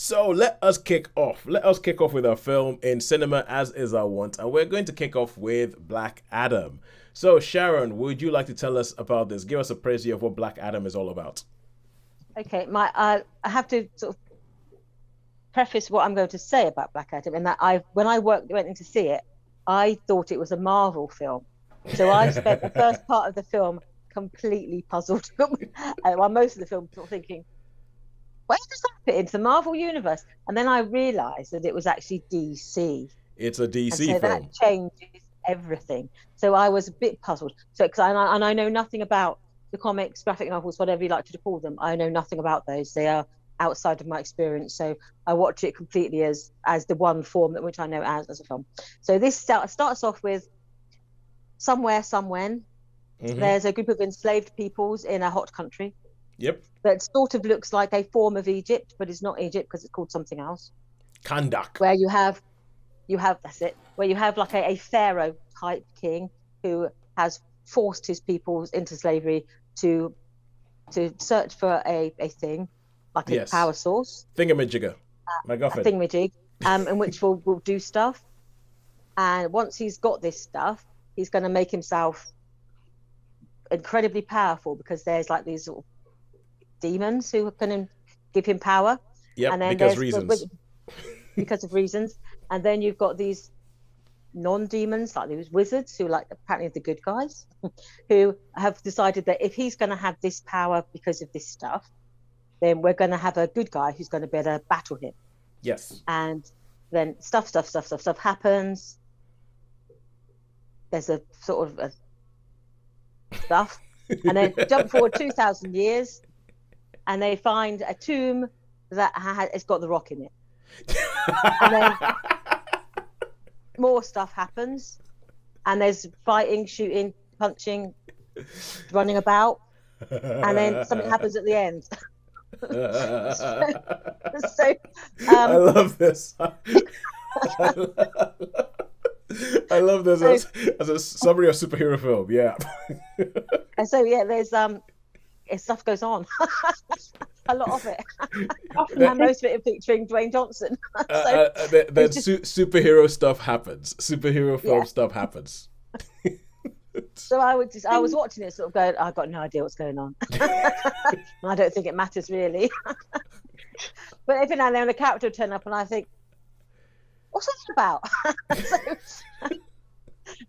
So let us kick off. Let us kick off with our film in cinema, as is our want, and we're going to kick off with Black Adam. So Sharon, would you like to tell us about this? Give us a preview of what Black Adam is all about. Okay, I have to sort of preface what I'm going to say about Black Adam in that when I went in to see it, I thought it was a Marvel film. So I spent the first part of the film completely puzzled, while most of the film sort of thinking, where does that fit into the Marvel universe? And then I realised that it was actually DC, It's a and DC so film. that changes everything. So I was a bit puzzled. So because I know nothing about the comics, graphic novels, whatever you like to call them. I know nothing about those. They are outside of my experience. So I watch it completely as the one form that which I know as a film. So this starts off with somewhere, somewhen. Mm-hmm. There's a group of enslaved peoples in a hot country Yep. that sort of looks like a form of Egypt, but it's not Egypt because it's called something else. Kandak. Where you have that's it. Where you have like a pharaoh type king who has forced his peoples into slavery to search for a thing like a Yes. power source, Thingamajigger. a MacGuffin. thingamajig, in which will do stuff. And once he's got this stuff, he's going to make himself incredibly powerful because there's like these sort of demons who are going to give him power. Yep, And then because reasons. because of reasons. And then you've got these non-demons like these wizards who are like apparently the good guys who have decided that if he's going to have this power because of this stuff, then we're going to have a good guy who's going to be able to battle him. Yes. And then stuff happens. There's a sort of a stuff, and then jump forward 2,000 years, and they find a tomb that has got the Rock in it, and then more stuff happens, and there's fighting, shooting, punching, running about, and then something happens at the end. So, I um, love this. I love this so, as a summary of superhero film. Yeah. and so yeah, there's stuff goes on, a lot of it, and That, most of it featuring Dwayne Johnson. So it's just superhero stuff happens. Superhero film yeah. stuff happens. So I was watching it, sort of going, I've got no idea what's going on. I don't think it matters really. But every now and then a character would turn up, and I think, what's that about? So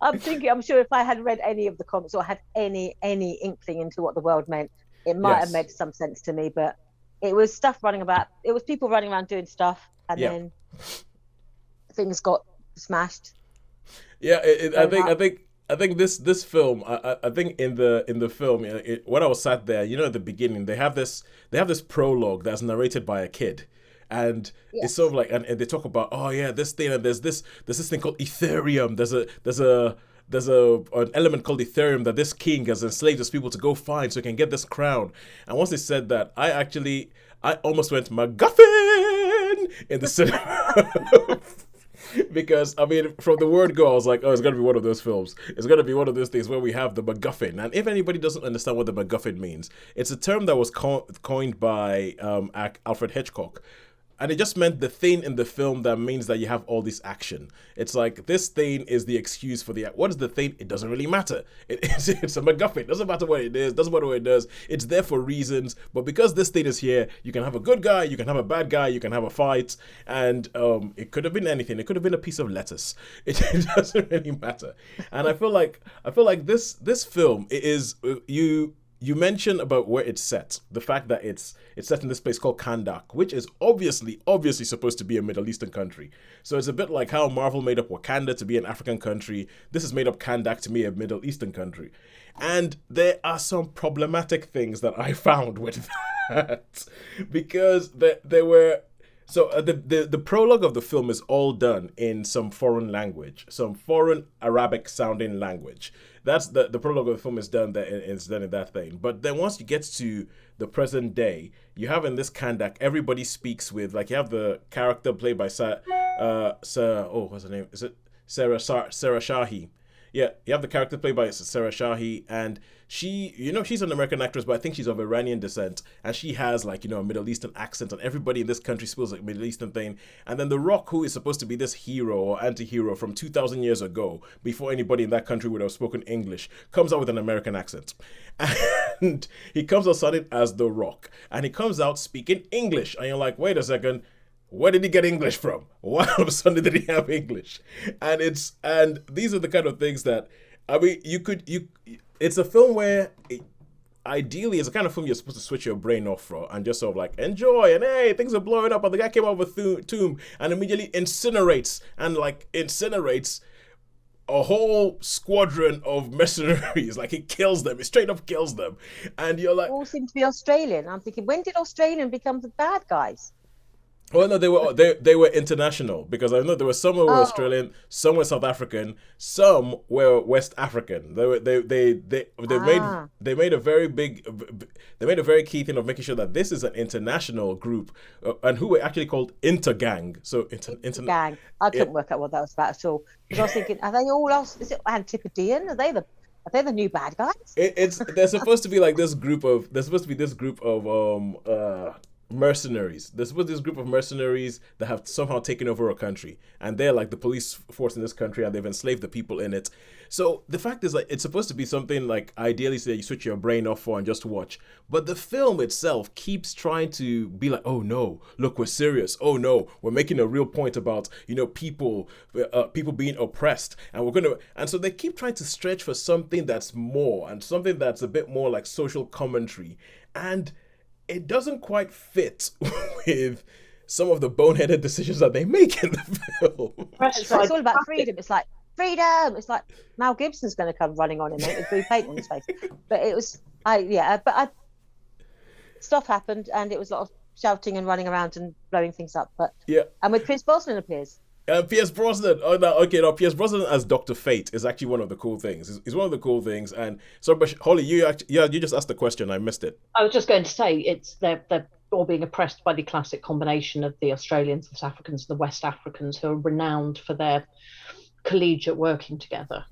I'm sure if I had read any of the comics or had any inkling into what the world meant, it might have Yes. made some sense to me. But it was stuff running about. It was people running around doing stuff, and Yeah. then things got smashed. Yeah. I Blown think. I up. think. I think this film. I think in the film, when I was sat there, at the beginning, they have this prologue that's narrated by a kid, and it's sort Yes. of like, and they talk about, oh yeah, this thing, and there's this thing called Ethereum. There's a an element called Ethereum that this king has enslaved his people to go find so he can get this crown. And once they said that, I almost went MacGuffin in the cinema. Because I mean, from the word go, I was like, "Oh, it's gonna be one of those films. It's gonna be one of those things where we have the MacGuffin." And if anybody doesn't understand what the MacGuffin means, it's a term that was coined by Alfred Hitchcock, and it just meant the thing in the film that means that you have all this action. It's like this thing is the excuse for the. What is the thing? It doesn't really matter. It's a MacGuffin. It doesn't matter what it is. Doesn't matter what it does. It's there for reasons. But because this thing is here, you can have a good guy. You can have a bad guy. You can have a fight, and it could have been anything. It could have been a piece of lettuce. It doesn't really matter. And I feel like this film is you mentioned about where it's set, the fact that it's set in this place called Kandak, which is obviously supposed to be a Middle Eastern country. So it's a bit like how Marvel made up Wakanda to be an African country. This has made up Kandak to be a Middle Eastern country. And there are some problematic things that I found with that because there were so the prologue of the film is all done in some foreign language, some foreign Arabic sounding language. That's the prologue of the film is done that it's done in that thing. But then once you get to the present day, you have in this Kandak everybody speaks with, like, you have the character played by Sir, oh, what's her name? Is it Sarah Shahi? Yeah, you have the character played by Sarah Shahi, and she's an American actress, but I think she's of Iranian descent, and she has like a Middle Eastern accent, and everybody in this country speaks like Middle Eastern thing. And then The Rock, who is supposed to be this hero or anti-hero from 2,000 years ago, before anybody in that country would have spoken English, comes out with an American accent, and he comes out sounding as The Rock, and he comes out speaking English, and you're like, wait a second. Where did he get English from? Why all of a sudden did he have English? And these are the kind of things that, I mean, it's a film where ideally it's a kind of film you're supposed to switch your brain off for and just sort of like enjoy, and hey, things are blowing up, and the guy came out of a tomb and immediately incinerates a whole squadron of mercenaries. Like, he kills them, he straight up kills them, and you're like, all seem to be Australian. I'm thinking, when did Australian become the bad guys? well, no, they were international, because I know there were some who were Australian, some were South African, some were West African. They made a very key thing of making sure that this is an international group, and who were actually called Intergang. So Intergang. I couldn't work out what that was about at all, because I was thinking, are they all else? Is it Antipodean? Are they the new bad guys? They're supposed to be like this group of mercenaries. There's this group of mercenaries that have somehow taken over a country, and they're like the police force in this country, and they've enslaved the people in it. So the fact is, like, it's supposed to be something like ideally so that you switch your brain off for and just watch. But the film itself keeps trying to be like, oh no, look, we're serious. Oh no, we're making a real point about people being oppressed, and so they keep trying to stretch for something that's more, and something that's a bit more like social commentary, and it doesn't quite fit with some of the boneheaded decisions that they make in the film. It's all about freedom. It's like, freedom! It's like Mel Gibson's going to come running on in it with blue paint on his face. But it was, stuff happened, and it was a lot of shouting and running around and blowing things up. But yeah, and with Pierce Brosnan appears. Pierce Brosnan. Oh no, okay, no. Pierce Brosnan as Dr. Fate is actually one of the cool things. It's one of the cool things. And so, but Holly, you just asked the question. I missed it. I was just going to say they're all being oppressed by the classic combination of the Australians, the South Africans, and the West Africans, who are renowned for their collegiate working together.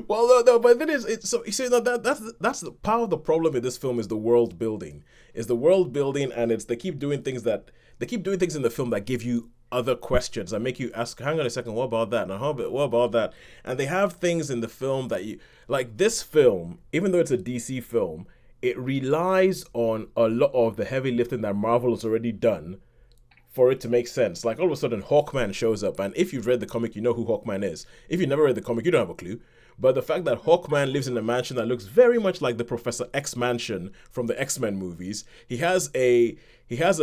Well, no, but it is. It's so you see that's the part of the problem with this film is the world building. And they keep doing things in the film that give you other questions and make you ask, hang on a second, what about that? What about that? And they have things in the film that you like. This film, even though it's a DC film, it relies on a lot of the heavy lifting that Marvel has already done for it to make sense. Like, all of a sudden Hawkman shows up, and if you've read the comic, you know who Hawkman is. If you've never read the comic, you don't have a clue. But the fact that Hawkman lives in a mansion that looks very much like the Professor X mansion from the X-Men movies. He has a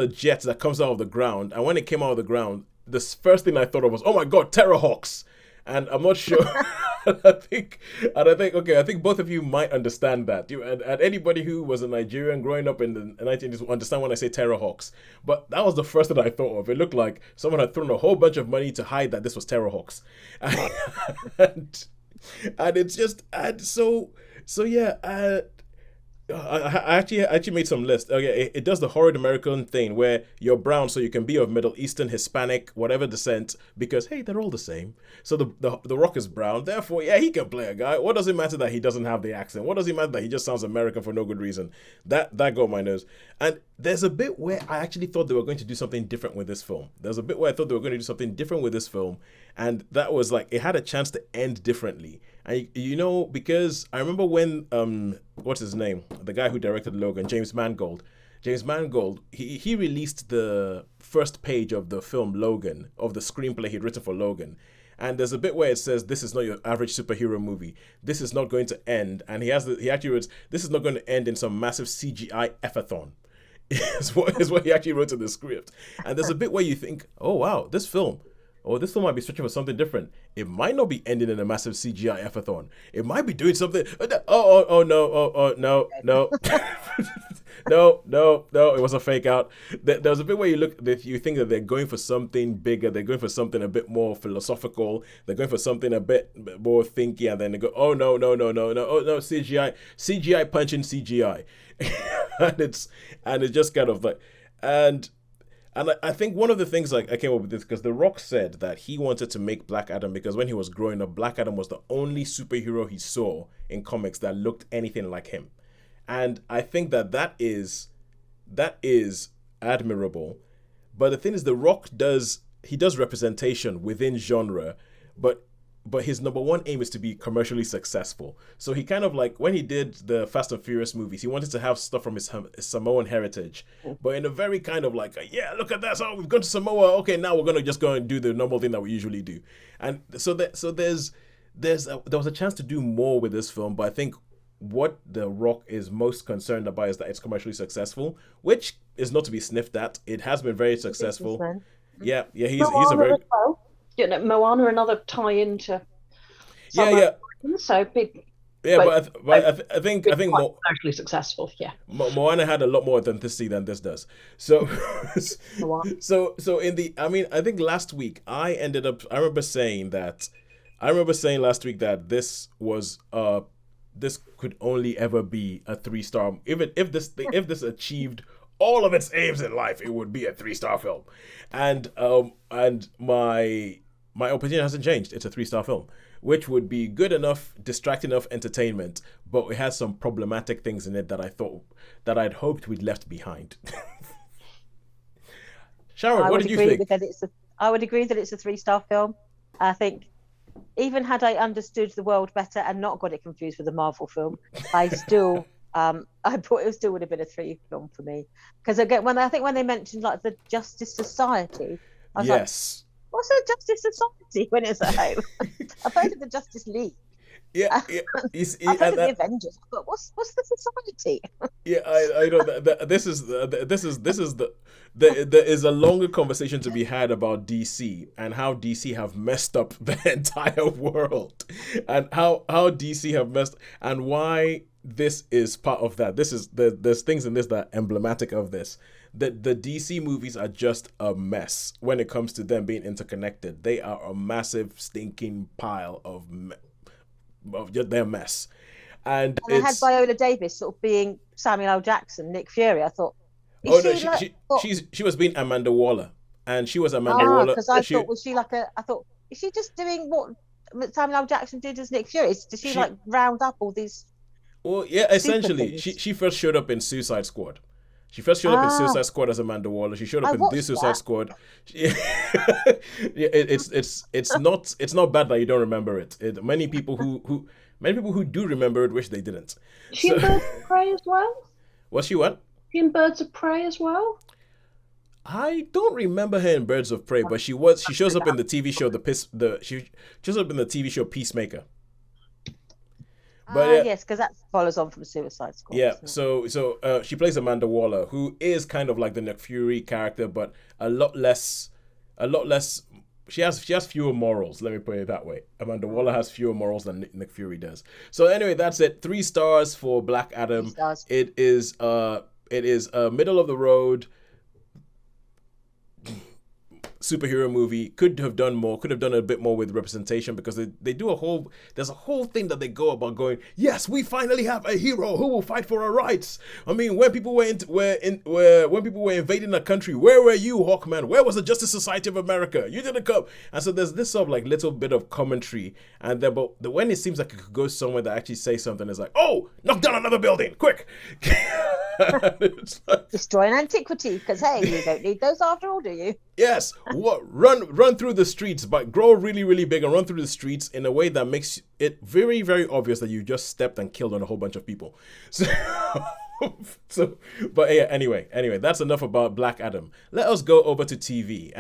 jet that comes out of the ground, and when it came out of the ground, the first thing I thought of was, oh my god, Terrahawks. And I'm not sure. I think both of you might understand that. And anybody who was a Nigerian growing up in the 1980s will understand when I say Terrahawks. But that was the first that I thought of. It looked like someone had thrown a whole bunch of money to hide that this was Terrahawks. And it's just, and so yeah. I actually made some lists. Okay, it does the horrid American thing where you're brown, so you can be of Middle Eastern, Hispanic, whatever descent, because hey, they're all the same. So the Rock is brown, therefore, yeah, he can play a guy. What does it matter that he doesn't have the accent? What does it matter that he just sounds American for no good reason? That got my nerves. And there's a bit where I actually thought they were going to do something different with this film. And that was like, it had a chance to end differently. And because I remember when what's his name, the guy who directed Logan, James Mangold, he released the first page of the film Logan, of the screenplay he'd written for Logan. And there's a bit where it says, this is not your average superhero movie. This is not going to end. And he actually wrote, this is not going to end in some massive CGI effathon. is what he actually wrote in the script. And there's a bit where you think, oh wow, this film might be searching for something different. It might not be ending in a massive CGI effathon. It might be doing something. No. No, it was a fake out. There was a bit where you think that they're going for something bigger. They're going for something a bit more philosophical. They're going for something a bit more thinky, and then they go, oh no, CGI punching CGI, and it's just kind of like, and And I think one of the things like I came up with this because The Rock said that he wanted to make Black Adam because when he was growing up, Black Adam was the only superhero he saw in comics that looked anything like him. And I think that is admirable. But the thing is, The Rock does representation within genre, but his number one aim is to be commercially successful. So he kind of like when he did the Fast and Furious movies, he wanted to have stuff from his Samoan heritage, but in a very kind of like, yeah, look at that. So we've gone to Samoa. Okay, now we're gonna just go and do the normal thing that we usually do. And so there was a chance to do more with this film, but I think what The Rock is most concerned about is that it's commercially successful, which is not to be sniffed at. It has been very successful. Businessman. Yeah, he's a very Moana, another tie into. yeah. So big. Yeah, but I think commercially successful. Yeah. Moana had a lot more authenticity than this does. So, so in the, I mean, I think last week I remember saying last week that this could only ever be a 3-star. Even if this achieved all of its aims in life, it would be a 3-star film. And my opinion hasn't changed. It's a 3-star film, which would be good enough, distracting enough entertainment, but it has some problematic things in it that I'd hoped we'd left behind. Sharon, what did you think? I would agree that it's a 3-star film. I think even had I understood the world better and not got it confused with a Marvel film, I still I thought it still would have been a 3 film for me. Because again, when they mentioned like the Justice Society, I was yes. like, what's a Justice Society when it's at home? I've heard of the Justice League. Yeah. I've heard of the Avengers, but what's the society? Yeah, I know that this is there is a longer conversation to be had about DC and how DC have messed up the entire world, and how DC have messed, and why this is part of that. There's things in this that are emblematic of this. The DC movies are just a mess when it comes to them being interconnected. They are a massive stinking pile of their mess. And they had Viola Davis sort of being Samuel L. Jackson, Nick Fury. I thought, she was being Amanda Waller, and she was Amanda Waller. Because I thought, is she just doing what Samuel L. Jackson did as Nick Fury? Did she like round up all these? Well, yeah, essentially, she first showed up in Suicide Squad. She first showed up in Suicide Squad as Amanda Waller. She showed up in the Suicide Squad. It's not bad that you don't remember it. Many people who do remember it wish they didn't. She in Birds of Prey as well? Was she what? She in Birds of Prey as well? I don't remember her in Birds of Prey, but she shows up in the TV show she shows up in the TV show Peacemaker. But yes, because that follows on from Suicide Squad. Yeah, so she plays Amanda Waller, who is kind of like the Nick Fury character, but a lot less. She has fewer morals. Let me put it that way. Amanda Waller has fewer morals than Nick Fury does. So anyway, that's it. 3 stars for Black Adam. 3 stars. It is a middle of the road superhero movie. Could have done more, could have done a bit more with representation, because they do there's a whole thing that they go about going, yes, we finally have a hero who will fight for our rights. I mean, when people were invading a country, where were you, Hawkman? Where was the Justice Society of America? You didn't come. And so there's this sort of like little bit of commentary, and then but when it seems like it could go somewhere that actually say something, it's like, oh, knock down another building, quick. It's like, destroy an antiquity, because hey, you don't need those after all, do you? Yes. Run through the streets, but grow really, really big and run through the streets in a way that makes it very, very obvious that you just stepped and killed on a whole bunch of people. But yeah, anyway, that's enough about Black Adam. Let us go over to TV.